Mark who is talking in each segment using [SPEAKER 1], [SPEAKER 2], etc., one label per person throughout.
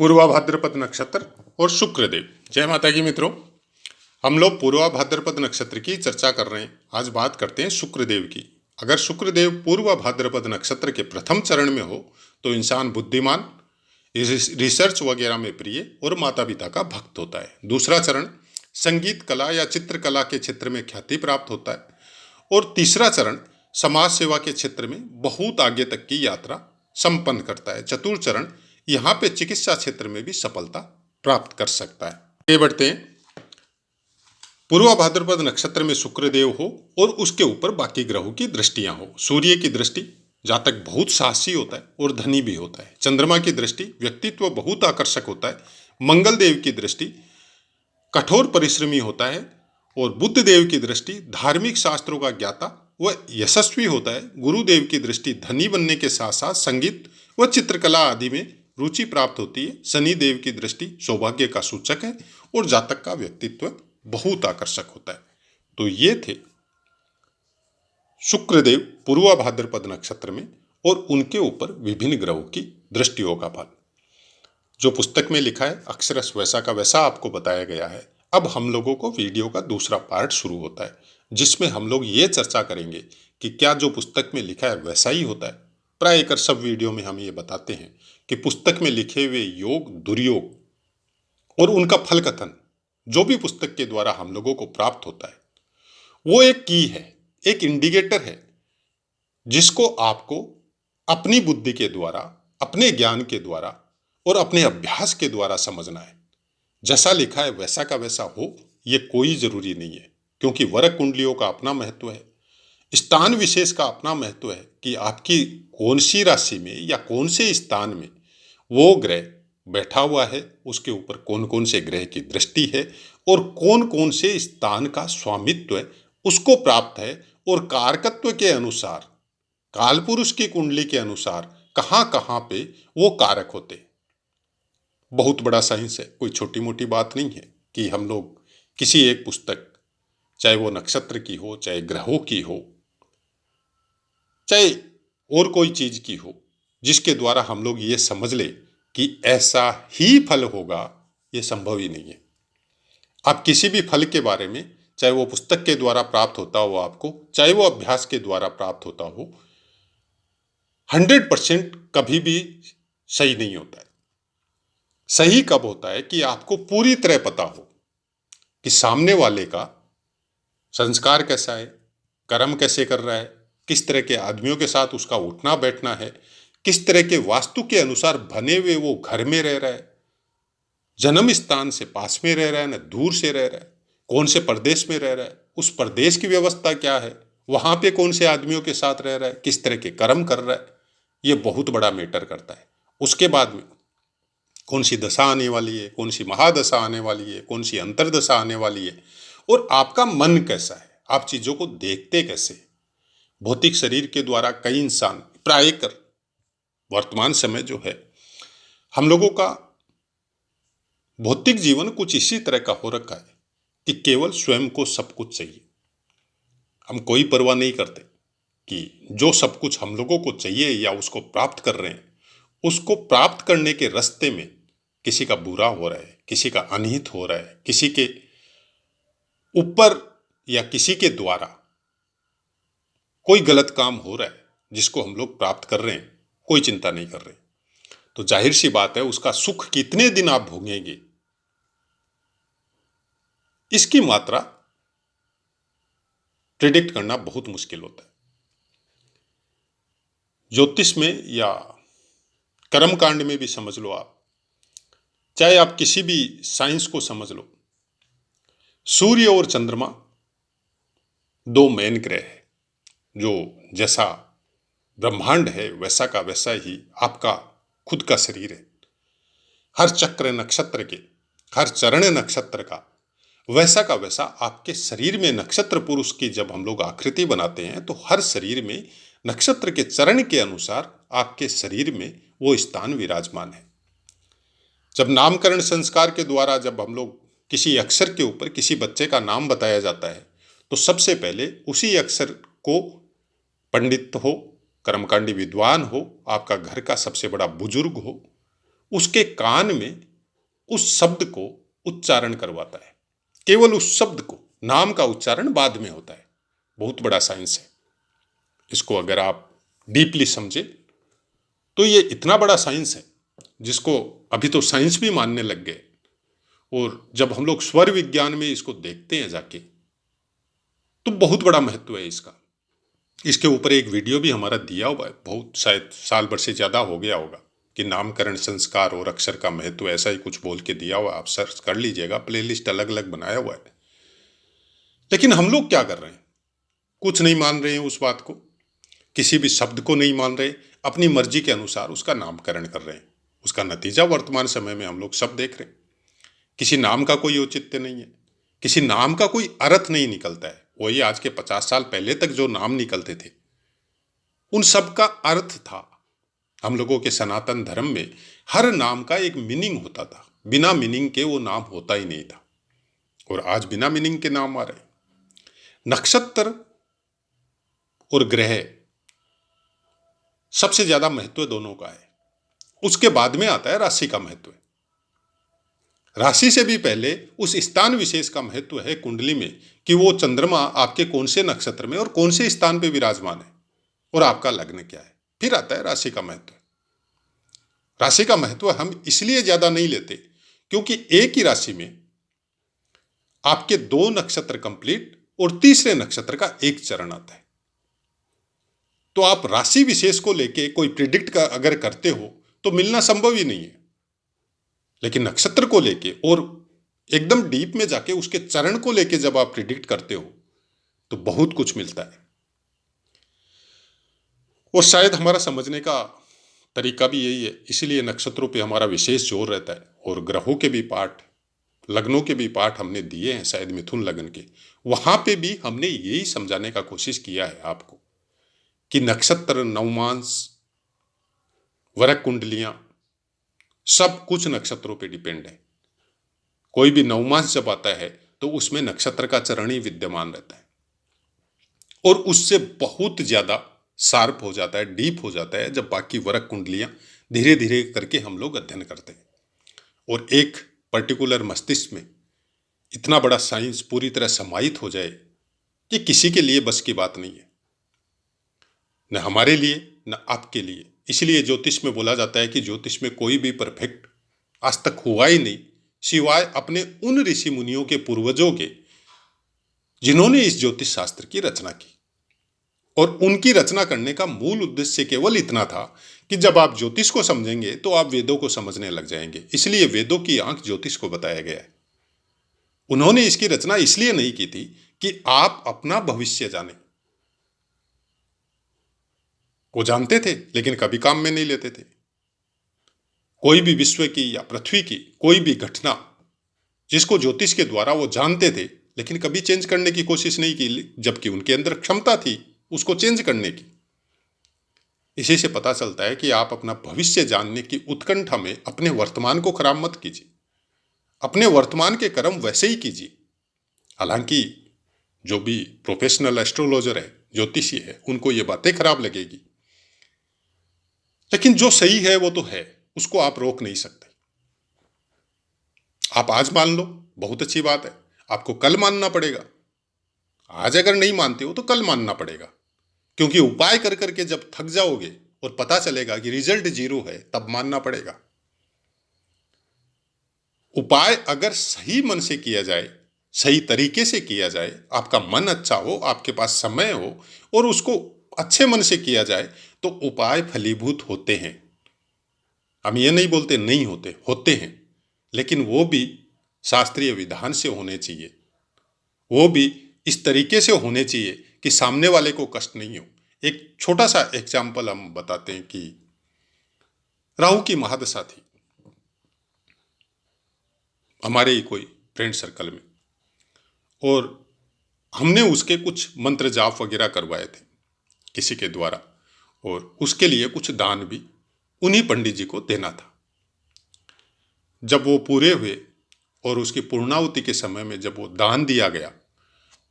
[SPEAKER 1] पूर्वा भाद्रपद नक्षत्र और शुक्रदेव। जय माता की मित्रों, हम लोग पूर्वा भाद्रपद नक्षत्र की चर्चा कर रहे हैं। आज बात करते हैं शुक्रदेव की। अगर शुक्रदेव पूर्वा भाद्रपद नक्षत्र के प्रथम चरण में हो तो इंसान बुद्धिमान, रिसर्च वगैरह में प्रिय और माता पिता का भक्त होता है। दूसरा चरण संगीत कला या चित्रकला के क्षेत्र में ख्याति प्राप्त होता है और तीसरा चरण समाज सेवा के क्षेत्र में बहुत आगे तक की यात्रा संपन्न करता है। चतुर्थ चरण यहाँ पे चिकित्सा क्षेत्र में भी सफलता प्राप्त कर सकता है। आगे बढ़ते हैं। पूर्वा भाद्रपद नक्षत्र में शुक्रदेव हो और उसके ऊपर बाकी ग्रहों की दृष्टियां हो। सूर्य की दृष्टि जातक बहुत साहसी होता है और धनी भी होता है। चंद्रमा की दृष्टि व्यक्तित्व बहुत आकर्षक होता है। मंगल देव की दृष्टि कठोर परिश्रमी होता है और बुद्ध देव की दृष्टि धार्मिक शास्त्रों का ज्ञाता व यशस्वी होता है। गुरुदेव की दृष्टि धनी बनने के साथ साथ संगीत व चित्रकला आदि में रुचि प्राप्त होती है। शनि देव की दृष्टि सौभाग्य का सूचक है और जातक का व्यक्तित्व बहुत आकर्षक होता है। तो ये थे शुक्रदेव पूर्वा भाद्रपद नक्षत्र में और उनके ऊपर विभिन्न ग्रहों की दृष्टियों का फल। जो पुस्तक में लिखा है अक्षरश वैसा का वैसा आपको बताया गया है। अब हम लोगों को वीडियो का दूसरा पार्ट शुरू होता है, जिसमें हम लोग ये चर्चा करेंगे कि क्या जो पुस्तक में लिखा है वैसा ही होता है। प्राय कर सब वीडियो में हम ये बताते हैं कि पुस्तक में लिखे हुए योग, दुर्योग और उनका फल कथन जो भी पुस्तक के द्वारा हम लोगों को प्राप्त होता है, वो एक की है, एक इंडिकेटर है, जिसको आपको अपनी बुद्धि के द्वारा, अपने ज्ञान के द्वारा और अपने अभ्यास के द्वारा समझना है। जैसा लिखा है वैसा का वैसा हो ये कोई जरूरी नहीं है, क्योंकि वरक कुंडलियों का अपना महत्व है, स्थान विशेष का अपना महत्व है कि आपकी कौन सी राशि में या कौन से स्थान में वो ग्रह बैठा हुआ है, उसके ऊपर कौन कौन से ग्रह की दृष्टि है और कौन कौन से स्थान का स्वामित्व है उसको प्राप्त है। और कारकत्व के अनुसार, कालपुरुष की कुंडली के अनुसार कहाँ कहाँ पे वो कारक होते। बहुत बड़ा साइंस है, कोई छोटी मोटी बात नहीं है कि हम लोग किसी एक पुस्तक, चाहे वो नक्षत्र की हो, चाहे ग्रहों की हो, चाहे और कोई चीज की हो, जिसके द्वारा हम लोग ये समझ ले कि ऐसा ही फल होगा, ये संभव ही नहीं है। आप किसी भी फल के बारे में, चाहे वो पुस्तक के द्वारा प्राप्त होता हो आपको, चाहे वो अभ्यास के द्वारा प्राप्त होता हो, 100% कभी भी सही नहीं होता है। सही कब होता है कि आपको पूरी तरह पता हो कि सामने वाले का संस्कार कैसा है, कर्म कैसे कर रहा है, किस तरह के आदमियों के साथ उसका उठना बैठना है, किस तरह के वास्तु के अनुसार बने हुए वो घर में रह रहा है, जन्म स्थान से पास में रह रहा है ना दूर से रह रहा है, कौन से प्रदेश में रह रहा है, उस प्रदेश की व्यवस्था क्या है, वहां पे कौन से आदमियों के साथ रह रहा है, किस तरह के कर्म कर रहा है, ये बहुत बड़ा मैटर करता है। उसके बाद में कौन सी दशा आने वाली है, कौन सी महादशा आने वाली है, कौन सी अंतरदशा आने वाली है, और आपका मन कैसा है, आप चीजों को देखते कैसे। भौतिक शरीर के द्वारा कई इंसान, प्राय कर वर्तमान समय जो है हम लोगों का भौतिक जीवन कुछ इसी तरह का हो रखा है कि केवल स्वयं को सब कुछ चाहिए। हम कोई परवाह नहीं करते कि जो सब कुछ हम लोगों को चाहिए या उसको प्राप्त कर रहे हैं, उसको प्राप्त करने के रास्ते में किसी का बुरा हो रहा है, किसी का अनहित हो रहा है, किसी के ऊपर या किसी के द्वारा कोई गलत काम हो रहा है जिसको हम लोग प्राप्त कर रहे हैं, कोई चिंता नहीं कर रहे। तो जाहिर सी बात है उसका सुख कितने दिन आप भोगेंगे, इसकी मात्रा प्रिडिक्ट करना बहुत मुश्किल होता है। ज्योतिष में या कर्मकांड में भी समझ लो आप, चाहे आप किसी भी साइंस को समझ लो, सूर्य और चंद्रमा दो मेन ग्रह है। जो जैसा ब्रह्मांड है वैसा का वैसा ही आपका खुद का शरीर है। हर चक्र नक्षत्र के, हर चरण नक्षत्र का वैसा का वैसा आपके शरीर में नक्षत्र पुरुष की जब हम लोग आकृति बनाते हैं तो हर शरीर में नक्षत्र के चरण के अनुसार आपके शरीर में वो स्थान विराजमान है। जब नामकरण संस्कार के द्वारा जब हम लोग किसी अक्षर के ऊपर किसी बच्चे का नाम बताया जाता है तो सबसे पहले उसी अक्षर को पंडित हो, कर्मकांडी विद्वान हो, आपका घर का सबसे बड़ा बुजुर्ग हो, उसके कान में उस शब्द को उच्चारण करवाता है। केवल उस शब्द को, नाम का उच्चारण बाद में होता है। बहुत बड़ा साइंस है। इसको अगर आप डीपली समझे तो ये इतना बड़ा साइंस है जिसको अभी तो साइंस भी मानने लग गए। और जब हम लोग स्वर विज्ञान में इसको देखते हैं जाके, तो बहुत बड़ा महत्व है इसका। इसके ऊपर एक वीडियो भी हमारा दिया हुआ है, बहुत शायद साल भर से ज़्यादा हो गया होगा, कि नामकरण, संस्कार और अक्षर का महत्व, ऐसा ही कुछ बोल के दिया हुआ। आप सर्च कर लीजिएगा, प्लेलिस्ट अलग अलग बनाया हुआ है। लेकिन हम लोग क्या कर रहे हैं? कुछ नहीं मान रहे हैं उस बात को, किसी भी शब्द को नहीं मान रहे, अपनी मर्जी के अनुसार उसका नामकरण कर रहे हैं। उसका नतीजा वर्तमान समय में हम लोग सब देख रहे हैं। किसी नाम का कोई औचित्य नहीं है, किसी नाम का कोई अर्थ नहीं निकलता है। वही आज के 50 साल पहले तक जो नाम निकलते थे, उन सब का अर्थ था। हम लोगों के सनातन धर्म में हर नाम का एक मीनिंग होता था। बिना मीनिंग के वो नाम होता ही नहीं था। और आज बिना मीनिंग के नाम आ रहे हैं। नक्षत्र और ग्रह, सबसे ज्यादा महत्व दोनों का है। उसके बाद में आता है राशि का महत्व। राशि से भी पहले उस स्थान विशेष का महत्व है कुंडली में, कि वो चंद्रमा आपके कौन से नक्षत्र में और कौन से स्थान पे विराजमान है, और आपका लग्न क्या है। फिर आता है राशि का महत्व। राशि का महत्व हम इसलिए ज्यादा नहीं लेते क्योंकि एक ही राशि में आपके 2 नक्षत्र कंप्लीट और तीसरे नक्षत्र का एक चरण आता है। तो आप राशि विशेष को लेके कोई प्रिडिक्ट का अगर करते हो तो मिलना संभव ही नहीं है। लेकिन नक्षत्र को लेके और एकदम डीप में जाके उसके चरण को लेके जब आप प्रिडिक्ट करते हो तो बहुत कुछ मिलता है। और शायद हमारा समझने का तरीका भी यही है, इसलिए नक्षत्रों पे हमारा विशेष जोर रहता है। और ग्रहों के भी पाठ, लग्नों के भी पाठ हमने दिए हैं, शायद मिथुन लग्न के, वहां पे भी हमने यही समझाने का कोशिश किया है आपको कि नक्षत्र, नवमांश, वरक कुंडलियां, सब कुछ नक्षत्रों पे डिपेंड है। कोई भी नवमांश जब आता है तो उसमें नक्षत्र का चरण ही विद्यमान रहता है और उससे बहुत ज्यादा शार्प हो जाता है, डीप हो जाता है, जब बाकी वरक कुंडलियां धीरे धीरे करके हम लोग अध्ययन करते हैं। और एक पर्टिकुलर मस्तिष्क में इतना बड़ा साइंस पूरी तरह समाहित हो जाए कि किसी के लिए बस की बात नहीं है, न हमारे लिए न आपके लिए। इसलिए ज्योतिष में बोला जाता है कि ज्योतिष में कोई भी परफेक्ट आज तक हुआ ही नहीं, सिवाय अपने उन ऋषि मुनियों के, पूर्वजों के, जिन्होंने इस ज्योतिष शास्त्र की रचना की। और उनकी रचना करने का मूल उद्देश्य केवल इतना था कि जब आप ज्योतिष को समझेंगे तो आप वेदों को समझने लग जाएंगे। इसलिए वेदों की आंख ज्योतिष को बताया गया है। उन्होंने इसकी रचना इसलिए नहीं की थी कि आप अपना भविष्य जाने। वो जानते थे लेकिन कभी काम में नहीं लेते थे। कोई भी विश्व की या पृथ्वी की कोई भी घटना जिसको ज्योतिष के द्वारा वो जानते थे, लेकिन कभी चेंज करने की कोशिश नहीं की, जबकि उनके अंदर क्षमता थी उसको चेंज करने की। इसी से पता चलता है कि आप अपना भविष्य जानने की उत्कंठा में अपने वर्तमान को खराब मत कीजिए। अपने वर्तमान के कर्म वैसे ही कीजिए। हालांकि जो भी प्रोफेशनल एस्ट्रोलॉजर है, ज्योतिषी है, उनको ये बातें खराब लगेगी, लेकिन जो सही है वो तो है, उसको आप रोक नहीं सकते। आप आज मान लो, बहुत अच्छी बात है। आपको कल मानना पड़ेगा। आज अगर नहीं मानते हो तो कल मानना पड़ेगा, क्योंकि उपाय कर करके जब थक जाओगे और पता चलेगा कि रिजल्ट 0 है, तब मानना पड़ेगा। उपाय अगर सही मन से किया जाए, सही तरीके से किया जाए, आपका मन अच्छा हो, आपके पास समय हो और उसको अच्छे मन से किया जाए, तो उपाय फलीभूत होते हैं। हम ये नहीं बोलते नहीं होते, होते हैं, लेकिन वो भी शास्त्रीय विधान से होने चाहिए। वो भी इस तरीके से होने चाहिए कि सामने वाले को कष्ट नहीं हो। एक छोटा सा एग्जाम्पल हम बताते हैं कि राहु की महादशा थी हमारे ही कोई फ्रेंड सर्कल में, और हमने उसके कुछ मंत्र जाप वगैरह करवाए थे किसी के द्वारा, और उसके लिए कुछ दान भी उन्हीं पंडित जी को देना था। जब वो पूरे हुए और उसकी पूर्णाहुति के समय में जब वो दान दिया गया,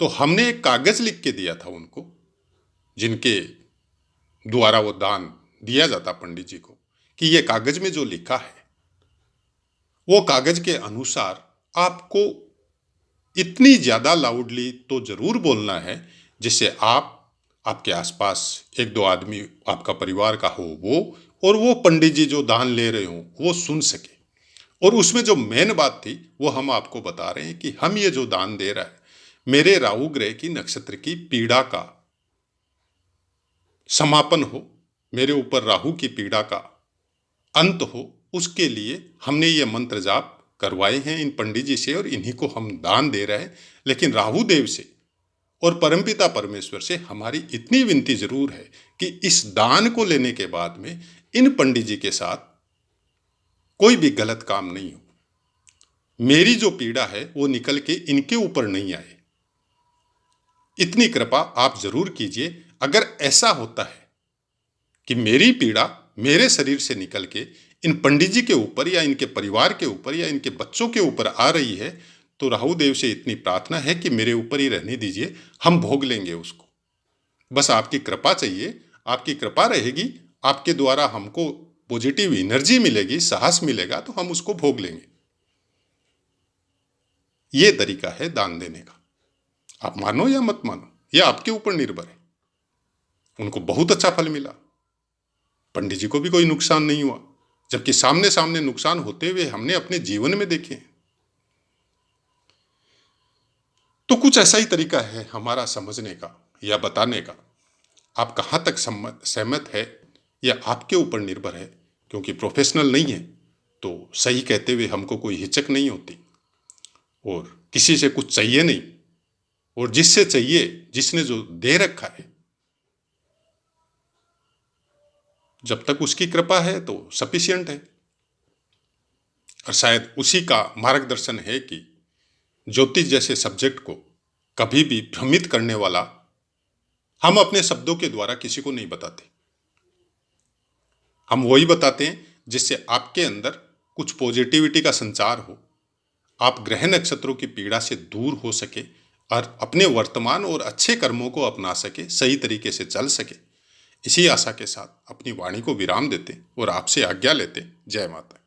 [SPEAKER 1] तो हमने एक कागज लिख के दिया था उनको, जिनके द्वारा वो दान दिया जाता पंडित जी को, कि ये कागज में जो लिखा है वो कागज के अनुसार आपको इतनी ज़्यादा लाउडली तो ज़रूर बोलना है जिससे आप, आपके आसपास एक दो आदमी आपका परिवार का हो वो, और वो पंडित जी जो दान ले रहे हो वो सुन सके। और उसमें जो मेन बात थी वो हम आपको बता रहे हैं कि हम ये जो दान दे रहा है मेरे राहु ग्रह की नक्षत्र की पीड़ा का समापन हो, मेरे ऊपर राहु की पीड़ा का अंत हो, उसके लिए हमने ये मंत्र जाप करवाए हैं इन पंडित जी से और इन्हीं को हम दान दे रहे हैं। लेकिन राहु देव से और परमपिता परमेश्वर से हमारी इतनी विनती जरूर है कि इस दान को लेने के बाद में इन पंडित जी के साथ कोई भी गलत काम नहीं हो, मेरी जो पीड़ा है वो निकल के इनके ऊपर नहीं आए। इतनी कृपा आप जरूर कीजिए। अगर ऐसा होता है कि मेरी पीड़ा मेरे शरीर से निकल के इन पंडित जी के ऊपर या इनके परिवार के ऊपर या इनके बच्चों के ऊपर आ रही है, तो राहु देव से इतनी प्रार्थना है कि मेरे ऊपर ही रहने दीजिए, हम भोग लेंगे उसको। बस आपकी कृपा चाहिए, आपकी कृपा रहेगी, आपके द्वारा हमको पॉजिटिव एनर्जी मिलेगी, साहस मिलेगा, तो हम उसको भोग लेंगे। ये तरीका है दान देने का। आप मानो या मत मानो, यह आपके ऊपर निर्भर है। उनको बहुत अच्छा फल मिला, पंडित जी को भी कोई नुकसान नहीं हुआ, जबकि सामने सामने नुकसान होते हुए हमने अपने जीवन में देखे। तो कुछ ऐसा ही तरीका है हमारा समझने का या बताने का। आप कहां तक सहमत है या आपके ऊपर निर्भर है, क्योंकि प्रोफेशनल नहीं है तो सही कहते हुए हमको कोई हिचक नहीं होती और किसी से कुछ चाहिए नहीं, और जिससे चाहिए, जिसने जो दे रखा है, जब तक उसकी कृपा है तो सफिशिएंट है। और शायद उसी का मार्गदर्शन है कि ज्योतिष जैसे सब्जेक्ट को कभी भी भ्रमित करने वाला हम अपने शब्दों के द्वारा किसी को नहीं बताते। हम वही बताते हैं जिससे आपके अंदर कुछ पॉजिटिविटी का संचार हो, आप ग्रह नक्षत्रों की पीड़ा से दूर हो सके और अपने वर्तमान और अच्छे कर्मों को अपना सके, सही तरीके से चल सके। इसी आशा के साथ अपनी वाणी को विराम देते और आपसे आज्ञा लेते। जय माता।